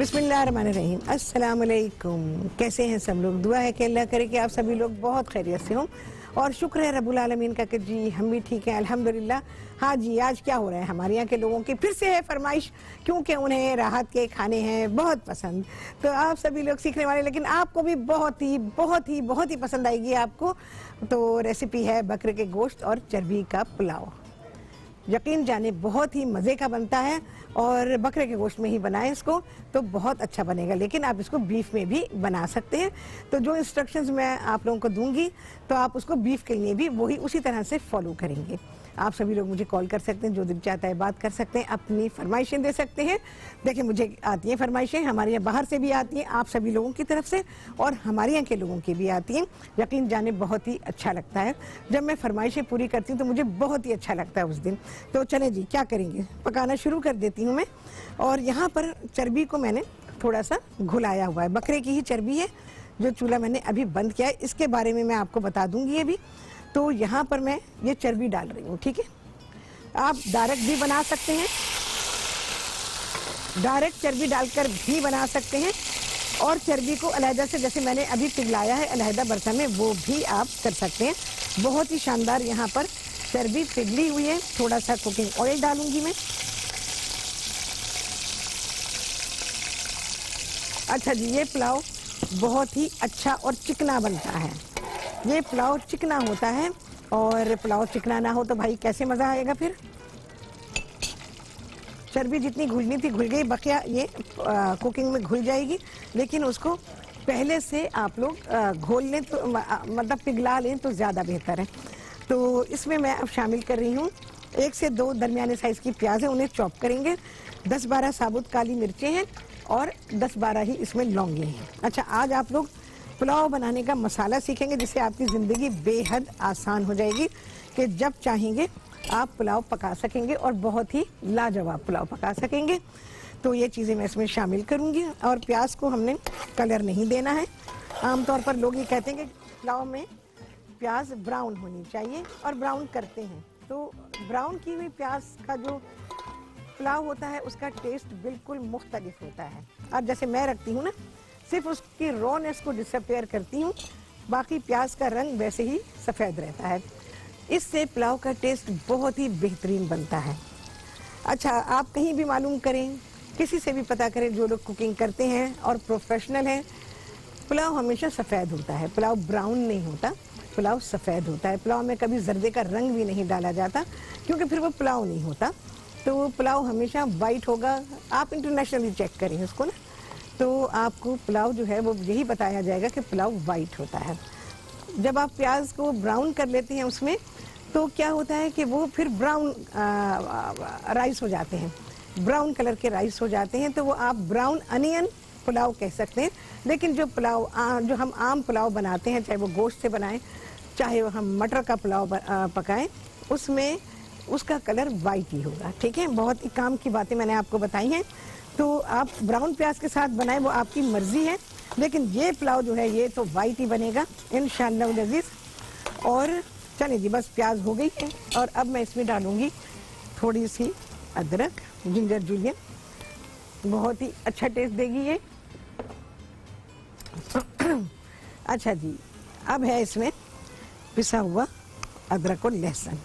बिस्मिल्लाहिर्रहमानिर्रहीम। अस्सलाम वालेकुम। कैसे हैं सब लोग? दुआ है कि अल्लाह करे कि आप सभी लोग बहुत खैरियत से हों और शुक्र है रब्बुल आलमीन का कि जी हम भी ठीक हैं अल्हम्दुलिल्लाह। हाँ जी, आज क्या हो रहा है, हमारे यहाँ के लोगों की फिर से है फरमाइश, क्योंकि उन्हें राहत के खाने हैं बहुत पसंद। तो आप सभी लोग सीखने वाले, लेकिन आपको भी बहुत ही पसंद आएगी आपको। तो रेसिपी है बकरे के गोश्त और चर्बी का पुलाव। यकीन जाने बहुत ही मज़े का बनता है और बकरे के गोश्त में ही बनाएं इसको तो बहुत अच्छा बनेगा, लेकिन आप इसको बीफ में भी बना सकते हैं। तो जो इंस्ट्रक्शंस मैं आप लोगों को दूंगी तो आप उसको बीफ के लिए भी वही उसी तरह से फॉलो करेंगे। आप सभी लोग मुझे कॉल कर सकते हैं, जो दिल चाहता है बात कर सकते हैं, अपनी फरमाइशें दे सकते हैं। देखिए मुझे आती हैं फरमाइशें, हमारे यहाँ बाहर से भी आती हैं, आप सभी लोगों की तरफ से, और हमारे यहाँ के लोगों की भी आती हैं। यकीन जाने बहुत ही अच्छा लगता है जब मैं फरमाइशें पूरी करती हूँ, तो मुझे बहुत ही अच्छा लगता है उस दिन। तो चले जी, क्या करेंगे, पकाना शुरू कर देती हूँ मैं। और यहाँ पर चर्बी को मैंने थोड़ा सा घुलाया हुआ है, बकरे की ही चर्बी है जो चूल्हा मैंने अभी बंद किया है, इसके बारे में मैं आपको बता दूंगी अभी। तो यहाँ पर मैं ये चर्बी डाल रही हूँ, ठीक है। आप डायरेक्ट भी बना सकते हैं, डायरेक्ट चर्बी डालकर भी बना सकते हैं, और चर्बी को अलहदा से, जैसे मैंने अभी पिघलाया है अलहदा बर्तन में, वो भी आप कर सकते हैं। बहुत ही शानदार यहाँ पर चर्बी पिघली हुई है। थोड़ा सा कुकिंग ऑयल डालूंगी मैं। अच्छा जी, ये पुलाव बहुत ही अच्छा और चिकना बनता है। ये पुलाव चिकना होता है, और पुलाव चिकना ना हो तो भाई कैसे मज़ा आएगा फिर। चर्बी जितनी घुलनी थी घुल गई, बकिया ये कुकिंग में घुल जाएगी, लेकिन उसको पहले से आप लोग घोल लें तो मतलब पिघला लें तो ज़्यादा बेहतर है। तो इसमें मैं अब शामिल कर रही हूँ 1 से 2 दरमियाने साइज़ की प्याज है, उन्हें चॉप करेंगे। 10-12 साबुत काली मिर्चें हैं और 10-12 ही इसमें लौंगे हैं। अच्छा, आज आप लोग पुलाव बनाने का मसाला सीखेंगे, जिससे आपकी ज़िंदगी बेहद आसान हो जाएगी कि जब चाहेंगे आप पुलाव पका सकेंगे और बहुत ही लाजवाब पुलाव पका सकेंगे। तो ये चीज़ें मैं इसमें शामिल करूँगी। और प्याज को हमने कलर नहीं देना है। आमतौर पर लोग ये कहते हैं कि पुलाव में प्याज ब्राउन होनी चाहिए, और ब्राउन करते हैं। तो ब्राउन की हुई प्याज का जो पुलाव होता है उसका टेस्ट बिल्कुल मुख्तलिफ होता है। और जैसे मैं रखती हूँ ना, सिर्फ उसकी रॉनेस को डिसअपीयर करती हूँ, बाकी प्याज का रंग वैसे ही सफ़ेद रहता है। इससे पुलाव का टेस्ट बहुत ही बेहतरीन बनता है। अच्छा, आप कहीं भी मालूम करें, किसी से भी पता करें जो लोग कुकिंग करते हैं और प्रोफेशनल हैं, पुलाव हमेशा सफ़ेद होता है, पुलाव ब्राउन नहीं होता, पुलाव सफ़ेद होता है। पुलाव में कभी जर्दे का रंग भी नहीं डाला जाता, क्योंकि फिर वो पुलाव नहीं होता। तो पुलाव हमेशा वाइट होगा। आप इंटरनेशनली चेक करें उसको ना, तो आपको पुलाव जो है वो यही बताया जाएगा कि पुलाव वाइट होता है। जब आप प्याज को ब्राउन कर लेते हैं उसमें, तो क्या होता है कि वो फिर ब्राउन राइस हो जाते हैं, ब्राउन कलर के राइस हो जाते हैं। तो वो आप ब्राउन अनियन पुलाव कह सकते हैं। लेकिन जो पुलाव जो हम आम पुलाव बनाते हैं, चाहे वो गोश्त से बनाएं, चाहे वो हम मटर का पुलाव पकाएं, उसमें उसका कलर वाइट ही होगा, ठीक है। बहुत ही काम की बातें मैंने आपको बताई हैं। तो आप ब्राउन प्याज के साथ बनाएं, वो आपकी मर्जी है, लेकिन ये पुलाव जो है ये तो वाइट ही बनेगा इंशाअल्लाह अज़ीज़। और चलिए जी, बस प्याज हो गई है, और अब मैं इसमें डालूंगी थोड़ी सी अदरक, जिंजर जूलियन, बहुत ही अच्छा टेस्ट देगी ये। अच्छा जी, अब है इसमें पिसा हुआ अदरक और लहसुन।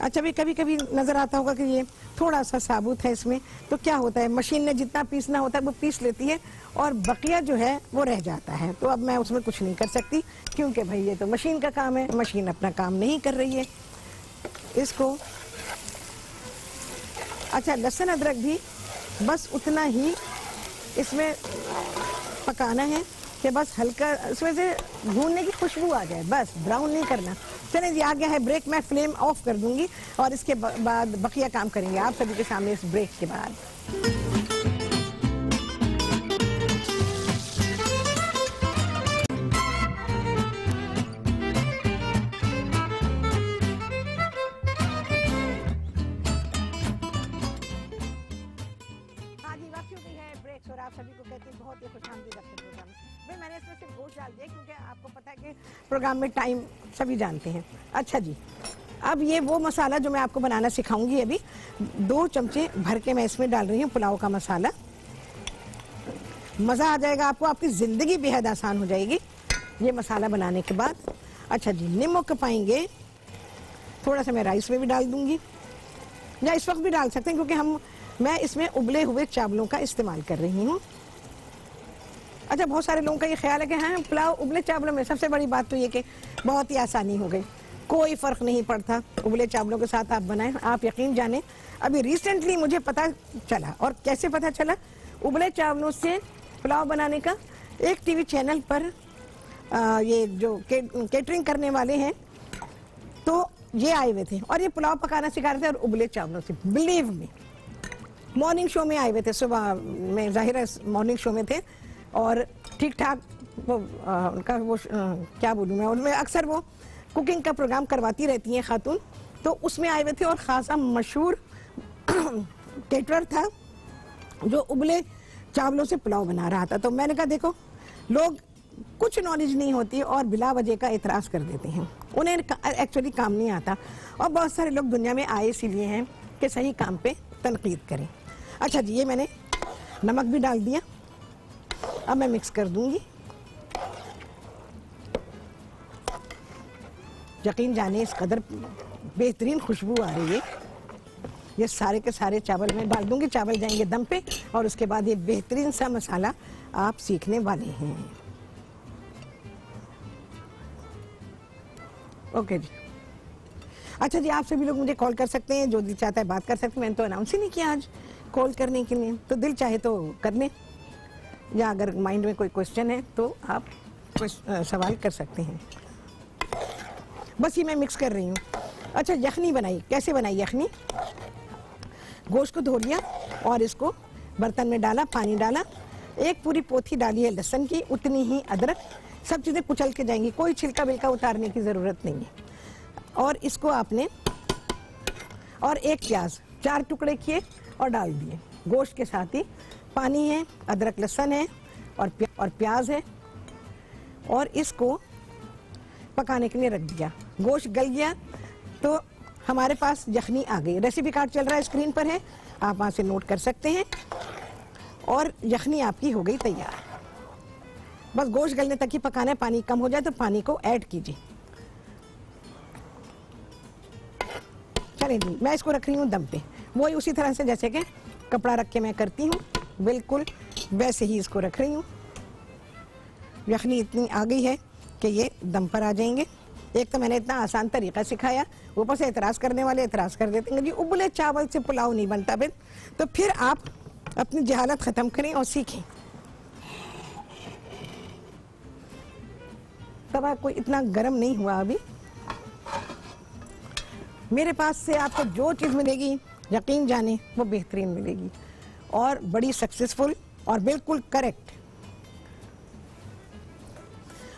अच्छा, भी कभी कभी नज़र आता होगा कि ये थोड़ा सा साबुत है इसमें, तो क्या होता है, मशीन ने जितना पीसना होता है वो पीस लेती है, और बकिया जो है वो रह जाता है। तो अब मैं उसमें कुछ नहीं कर सकती, क्योंकि भाई ये तो मशीन का काम है, मशीन अपना काम नहीं कर रही है इसको। अच्छा, लहसुन अदरक भी बस उतना ही इसमें पकाना है कि बस हल्का इसमें से भूनने की खुशबू आ जाए, बस ब्राउन नहीं करना। चलिए जी, आ गया है ब्रेक, मैं फ्लेम ऑफ कर दूंगी और इसके बाद बकिया काम करेंगे आप सभी के सामने इस ब्रेक के बाद। हाँ जी, वापसी हो गई है ब्रेक, और आप सभी को को कहती हैं बहुत ही खुशामदीद अपने प्रोग्राम में। भाई मैंने इसमें सिर्फ गोश्त डाल दिया क्योंकि आपको पता है कि प्रोग्राम में टाइम सभी जानते हैं। अच्छा जी, अब ये वो मसाला जो मैं आपको बनाना सिखाऊंगी अभी, 2 चमचे भर के मैं इसमें डाल रही हूँ पुलाव का मसाला। मज़ा आ जाएगा आपको, आपकी ज़िंदगी बेहद आसान हो जाएगी ये मसाला बनाने के बाद। अच्छा जी, नमक पाएंगे, थोड़ा सा मैं राइस में भी डाल दूंगी, या इस वक्त भी डाल सकते हैं क्योंकि मैं इसमें उबले हुए चावलों का इस्तेमाल कर रही हूँ। अच्छा, बहुत सारे लोगों का ये ख्याल है कि हाँ पुलाव उबले चावलों में, सबसे बड़ी बात तो ये कि बहुत ही आसानी हो गई, कोई फ़र्क नहीं पड़ता उबले चावलों के साथ आप बनाएं। आप यकीन जाने अभी रिसेंटली मुझे पता चला, और कैसे पता चला, उबले चावलों से पुलाव बनाने का एक टीवी चैनल पर ये जो केटरिंग करने वाले हैं तो ये आए हुए थे और ये पुलाव पकाना सिखा रहे थे और उबले चावलों से। बिलीव मी, मॉर्निंग शो में आए हुए थे, सुबह में जाहिर है मॉर्निंग शो में थे और ठीक ठाक वो उनका वो क्या बोलूँ मैं, उनमें अक्सर वो कुकिंग का प्रोग्राम करवाती रहती हैं खातून, तो उसमें आए हुए थे और ख़ासा मशहूर केटरर था जो उबले चावलों से पुलाव बना रहा था। तो मैंने कहा देखो, लोग कुछ नॉलेज नहीं होती और बिला वजह का एतराज़ कर देते हैं, उन्हें एक्चुअली काम नहीं आता, और बहुत सारे लोग दुनिया में आए इसीलिए हैं कि सही काम पे तनकीद करें। अच्छा जी, ये मैंने नमक भी डाल दिया, अब मैं मिक्स कर दूंगी। यकीन जाने इस कदर बेहतरीन खुशबू आ रही है। ये सारे के सारे चावल मैं डाल दूंगी, चावल जाएंगे दम पे और उसके बाद ये बेहतरीन सा मसाला आप सीखने वाले हैं। ओके जी। अच्छा जी, आप सभी लोग मुझे कॉल कर सकते हैं, जो दिल चाहता है बात कर सकते हैं। मैंने तो अनाउंस ही नहीं किया आज कॉल करने के लिए, तो दिल चाहे तो कर लें, या अगर माइंड में कोई क्वेश्चन है तो आप सवाल कर सकते हैं। बस ये मैं मिक्स कर रही हूँ। अच्छा, यखनी बनाई, कैसे बनाई यखनी? गोश्त को धो लिया और इसको बर्तन में डाला, पानी डाला, एक पूरी पोथी डाली है लहसुन की, उतनी ही अदरक, सब चीज़ें कुचल के जाएंगी, कोई छिलका बिलका उतारने की ज़रूरत नहीं है। और इसको आपने, और एक प्याज 4 टुकड़े किए और डाल दिए गोश्त के साथ ही। पानी है, अदरक लहसुन है और प्याज है, और इसको पकाने के लिए रख दिया। गोश्त गल गया तो हमारे पास यखनी आ गई। रेसिपी कार्ड चल रहा है, स्क्रीन पर है, आप वहाँ से नोट कर सकते हैं। और यखनी आपकी हो गई तैयार। बस गोश्त गलने तक ही पकाना है, पानी कम हो जाए तो पानी को ऐड कीजिए। चलिए जी, मैं इसको रख रही हूँ दम पे, वही उसी तरह से जैसे कि कपड़ा रख के मैं करती हूँ, बिल्कुल वैसे ही इसको रख रही हूँ। यखनी इतनी आ गई है कि ये दम पर आ जाएंगे। एक तो मैंने इतना आसान तरीका सिखाया, ऊपर से एतराज़ करने वाले एतराज़ कर देते हैं जी उबले चावल से पुलाव नहीं बनता। फिर तो फिर आप अपनी जहालत ख़त्म करें और सीखें। तवा कोई इतना गर्म नहीं हुआ अभी। मेरे पास से आपको जो चीज़ मिलेगी यकीन जाने वो बेहतरीन मिलेगी और बड़ी सक्सेसफुल और बिल्कुल करेक्ट।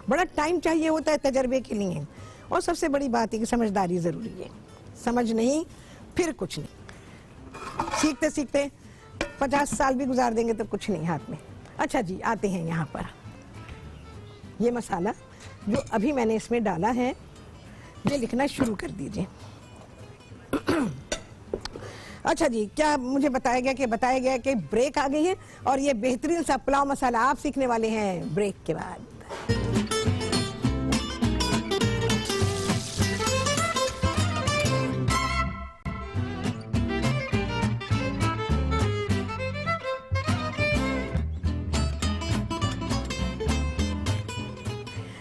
बड़ा टाइम चाहिए होता है तजर्बे के लिए, और सबसे बड़ी बात है कि समझदारी ज़रूरी है। समझ नहीं फिर कुछ नहीं, सीखते सीखते 50 साल भी गुजार देंगे तो कुछ नहीं हाथ में। अच्छा जी, आते हैं यहाँ पर। ये मसाला जो अभी मैंने इसमें डाला है, ये लिखना शुरू कर दीजिए। अच्छा जी, क्या मुझे बताया गया कि ब्रेक आ गई है और ये बेहतरीन सा पुलाव मसाला आप सीखने वाले हैं ब्रेक के बाद।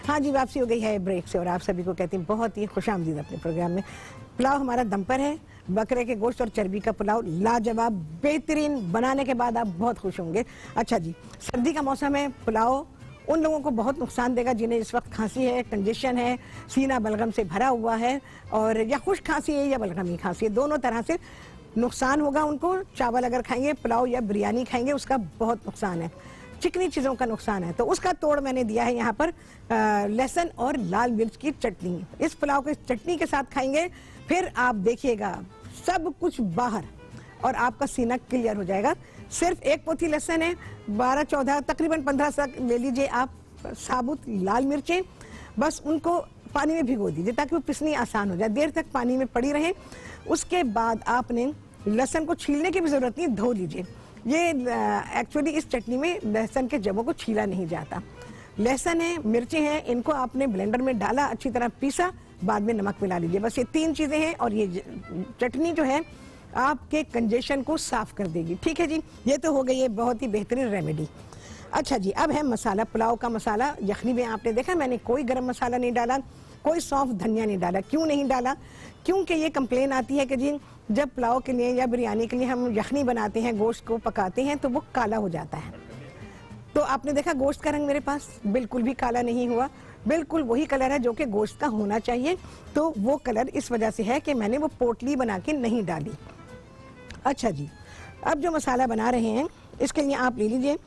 हाँ जी, वापसी हो गई है ब्रेक से और आप सभी को कहती हूँ बहुत ही खुशामदीद अपने प्रोग्राम में। पुलाव हमारा दम पर है, बकरे के गोश्त और चर्बी का पुलाव, लाजवाब, बेहतरीन। बनाने के बाद आप बहुत खुश होंगे। अच्छा जी, सर्दी का मौसम है, पुलाव उन लोगों को बहुत नुकसान देगा जिन्हें इस वक्त खांसी है, कंजेशन है, सीना बलगम से भरा हुआ है, और या खुश खांसी है या बलगमी खांसी है, दोनों तरह से नुकसान होगा उनको। चावल अगर खाएंगे, पुलाव या बिरयानी खाएंगे, उसका बहुत नुकसान है। चिकनी चीज़ों का नुकसान है, तो उसका तोड़ मैंने दिया है यहाँ पर लहसुन और लाल मिर्च की चटनी। इस पुलाव को चटनी के साथ खाएंगे, फिर आप देखिएगा सब कुछ बाहर और आपका सीना क्लियर हो जाएगा। सिर्फ एक पोथी लहसुन है, 12-14 तकरीबन 15 तक ले लीजिए आप साबुत लाल मिर्चें, बस उनको पानी में भिगो दीजिए ताकि वो पिसनी आसान हो जाए, देर तक पानी में पड़ी रहे। उसके बाद आपने लहसुन को छीलने की भी जरूरत नहीं, धो लीजिए। ये एक्चुअली इस चटनी में लहसुन के जबों को छीला नहीं जाता। लहसुन है, मिर्चें हैं, इनको आपने ब्लेंडर में डाला, अच्छी तरह पीसा, बाद में नमक मिला लीजिए। बस ये 3 चीजें हैं और ये चटनी जो है आपके कंजेशन को साफ कर देगी। ठीक है जी, ये तो हो गई है बहुत ही बेहतरीन रेमेडी। अच्छा जी, अब है मसाला, पुलाव का मसाला। यखनी में आपने देखा मैंने कोई गरम मसाला नहीं डाला, कोई सौंफ धनिया नहीं डाला। क्यों नहीं डाला? क्योंकि ये कंप्लेन आती है कि जी जब पुलाव के लिए या बिरयानी के लिए हम यखनी बनाते हैं, गोश्त को पकाते हैं तो वो काला हो जाता है। तो आपने देखा गोश्त का रंग मेरे पास बिल्कुल भी काला नहीं हुआ, बिल्कुल वही कलर है जो कि गोश्त का होना चाहिए। तो वो कलर इस वजह से है कि मैंने वो पोटली बना के नहीं डाली। अच्छा जी, अब जो मसाला बना रहे हैं इसके लिए आप ले लीजिए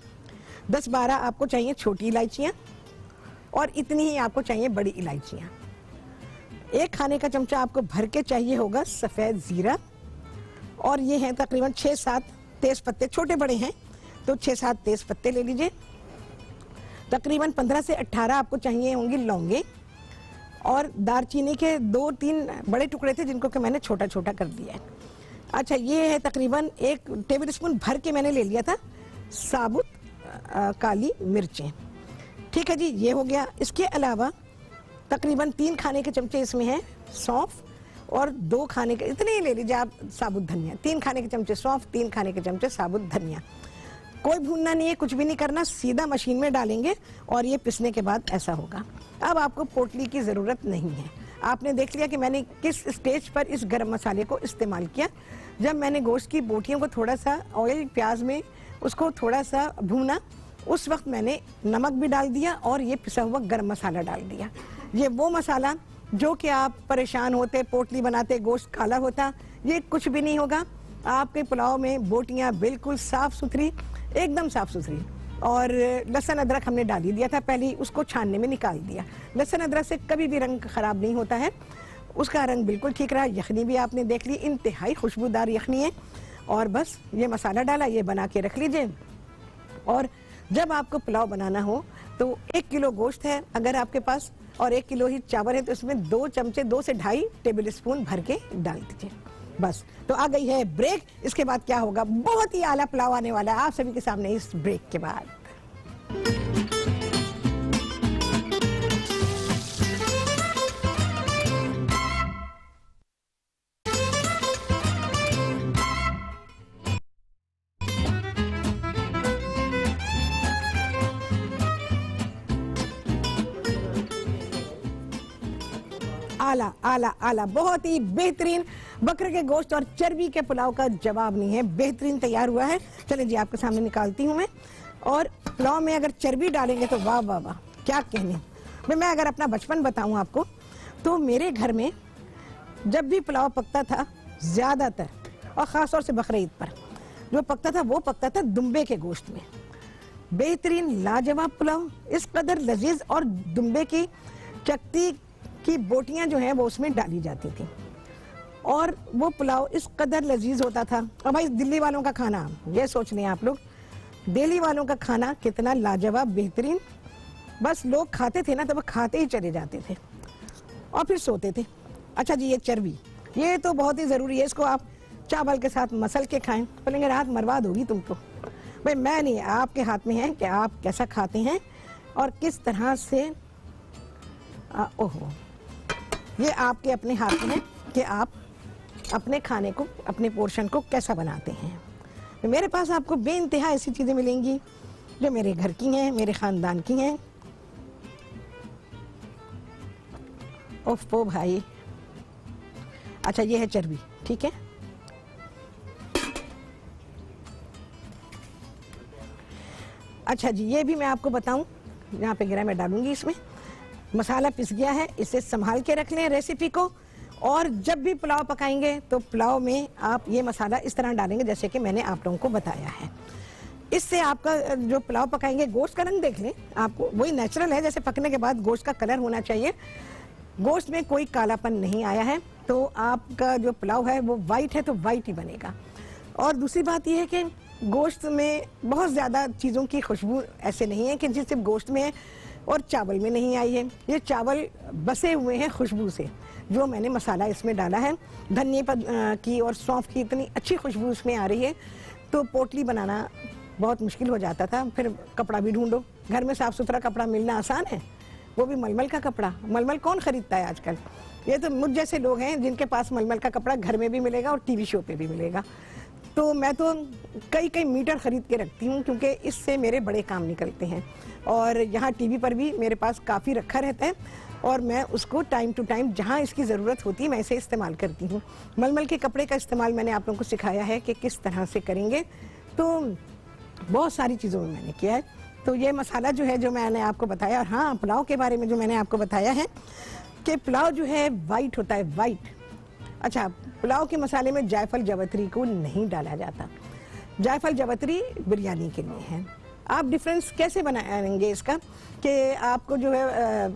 10-12 आपको चाहिए छोटी इलायचियाँ और इतनी ही आपको चाहिए बड़ी इलायचियाँ। 1 खाने का चमचा आपको भर के चाहिए होगा सफ़ेद ज़ीरा, और ये हैं तकरीबन 6-7 तेज़ पत्ते, छोटे बड़े हैं तो 6-7 तेज़ पत्ते ले लीजिए। तकरीबन 15 से 18 आपको चाहिए होंगी लौंगे, और दालचीनी के 2-3 बड़े टुकड़े थे जिनको कि मैंने छोटा छोटा कर दिया है। अच्छा, ये है तकरीबन 1 टेबल स्पून भर के मैंने ले लिया था साबुत काली मिर्चें। ठीक है जी, ये हो गया। इसके अलावा तकरीबन 3 खाने के चमचे इसमें हैं सौंफ, और 2 खाने के, इतने ही ले लीजिए आप, साबुत धनिया। 3 खाने के चमचे सौंफ, 3 खाने के चमचे साबुत धनिया। कोई भूनना नहीं है, कुछ भी नहीं करना, सीधा मशीन में डालेंगे और ये पिसने के बाद ऐसा होगा। अब आपको पोटली की ज़रूरत नहीं है। आपने देख लिया कि मैंने किस स्टेज पर इस गरम मसाले को इस्तेमाल किया। जब मैंने गोश्त की बोटियों को थोड़ा सा ऑयल प्याज में उसको थोड़ा सा भूना, उस वक्त मैंने नमक भी डाल दिया और ये पिसा हुआ गरम मसाला डाल दिया। ये वो मसाला जो कि आप परेशान होते, पोटली बनाते, गोश्त काला होता, ये कुछ भी नहीं होगा। आपके पुलाव में बोटियाँ बिल्कुल साफ़ सुथरी, एकदम साफ़ सुथरी। और लहसुन अदरक हमने डाल ही दिया था पहले ही, उसको छानने में निकाल दिया। लहसुन अदरक से कभी भी रंग ख़राब नहीं होता है, उसका रंग बिल्कुल ठीक रहा। यखनी भी आपने देख ली, इंतहाई खुशबूदार यखनी है। और बस ये मसाला डाला, ये बना के रख लीजिए। और जब आपको पुलाव बनाना हो तो 1 किलो गोश्त है अगर आपके पास और 1 किलो ही चावल है तो इसमें 2 चमचे 2 से 2.5 टेबल स्पून भर के डाल दीजिए। बस, तो आ गई है ब्रेक। इसके बाद क्या होगा, बहुत ही आला पुलाव आने वाला है आप सभी के सामने इस ब्रेक के बाद। आला आला आला, बहुत ही बेहतरीन बकरे के गोश्त और चर्बी के पुलाव का जवाब नहीं है, बेहतरीन तैयार हुआ है। चलिए जी, आपके सामने निकालती हूँ मैं। और पुलाव में अगर चर्बी डालेंगे तो वाह वाह वाह, क्या कहने। मैं अगर अपना बचपन बताऊँ आपको तो मेरे घर में जब भी पुलाव पकता था, ज़्यादातर और ख़ास तौर से बकरे ईद पर जो पकता था वो पकता था दुम्बे के गोश्त में। बेहतरीन लाजवाब पुलाव, इस कदर लजीज, और दुम्बे की चकती की बोटियां जो हैं वो उसमें डाली जाती थी और वो पुलाव इस कदर लजीज होता था। और भाई दिल्ली वालों का खाना, ये सोच लें आप लोग, दिल्ली वालों का खाना कितना लाजवाब बेहतरीन। बस लोग खाते थे ना तो वो खाते ही चले जाते थे और फिर सोते थे। अच्छा जी, ये चर्बी, ये तो बहुत ही ज़रूरी है, इसको आप चावल के साथ मसल के खाएं। बोलेंगे रात बर्बाद होगी तुम तो। भाई मैं नहीं, आपके हाथ में है कि आप कैसा खाते हैं और किस तरह से। ओहो, ये आपके अपने हाथ में है कि आप अपने खाने को, अपने पोर्शन को कैसा बनाते हैं। तो मेरे पास आपको बेइंतहा ऐसी चीज़ें मिलेंगी जो मेरे घर की हैं, मेरे ख़ानदान की हैं। ओफो भाई। अच्छा, ये है चर्बी, ठीक है। अच्छा जी, ये भी मैं आपको बताऊं, यहाँ पे गिरा मैं डालूंगी इसमें। मसाला पिस गया है, इसे संभाल के रख लें रेसिपी को। और जब भी पुलाव पकाएंगे तो पुलाव में आप ये मसाला इस तरह डालेंगे जैसे कि मैंने आप लोगों को बताया है। इससे आपका जो पुलाव पकाएंगे, गोश्त का रंग देख लें, आपको वही नेचुरल है जैसे पकने के बाद गोश्त का कलर होना चाहिए। गोश्त में कोई कालापन नहीं आया है तो आपका जो पुलाव है वो वाइट है तो वाइट ही बनेगा। और दूसरी बात यह है कि गोश्त में बहुत ज़्यादा चीज़ों की खुशबू ऐसे नहीं है कि जी सिर्फ गोश्त में है और चावल में नहीं आई है। ये चावल बसे हुए हैं खुशबू से। जो मैंने मसाला इसमें डाला है, धनिए की और सौंफ की इतनी अच्छी खुशबू इसमें आ रही है, तो पोटली बनाना बहुत मुश्किल हो जाता था। फिर कपड़ा भी ढूंढो, घर में साफ़ सुथरा कपड़ा मिलना आसान है, वो भी मलमल का कपड़ा। मलमल कौन खरीदता है आजकल? ये तो मुझ जैसे लोग हैं जिनके पास मलमल का कपड़ा घर में भी मिलेगा और टीवी शो पे भी मिलेगा। तो मैं तो कई कई मीटर खरीद के रखती हूँ, क्योंकि इससे मेरे बड़े काम निकलते हैं। और यहाँ टीवी पर भी मेरे पास काफ़ी रखा रहता है और मैं उसको टाइम टू टाइम जहाँ इसकी ज़रूरत होती है मैं इसे इस्तेमाल करती हूँ। मलमल के कपड़े का इस्तेमाल मैंने आप लोगों को सिखाया है कि किस तरह से करेंगे, तो बहुत सारी चीज़ों में मैंने किया है। तो ये मसाला जो है, जो मैंने आपको बताया, और हाँ, पुलाव के बारे में जो मैंने आपको बताया है कि पुलाव जो है वाइट होता है, वाइट। अच्छा, पुलाव के मसाले में जायफल जावित्री को नहीं डाला जाता। जायफल जावित्री बिरयानी के लिए है। आप डिफरेंस कैसे बनाएंगे इसका कि आपको जो है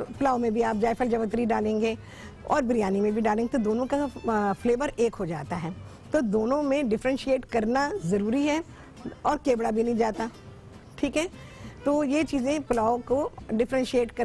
पुलाव में भी आप जायफल जावित्री डालेंगे और बिरयानी में भी डालेंगे, तो दोनों का फ्लेवर एक हो जाता है। तो दोनों में डिफ्रेंशिएट करना ज़रूरी है और केवड़ा भी नहीं जाता। ठीक है, तो ये चीज़ें पुलाव को डिफ्रेंशिएट कर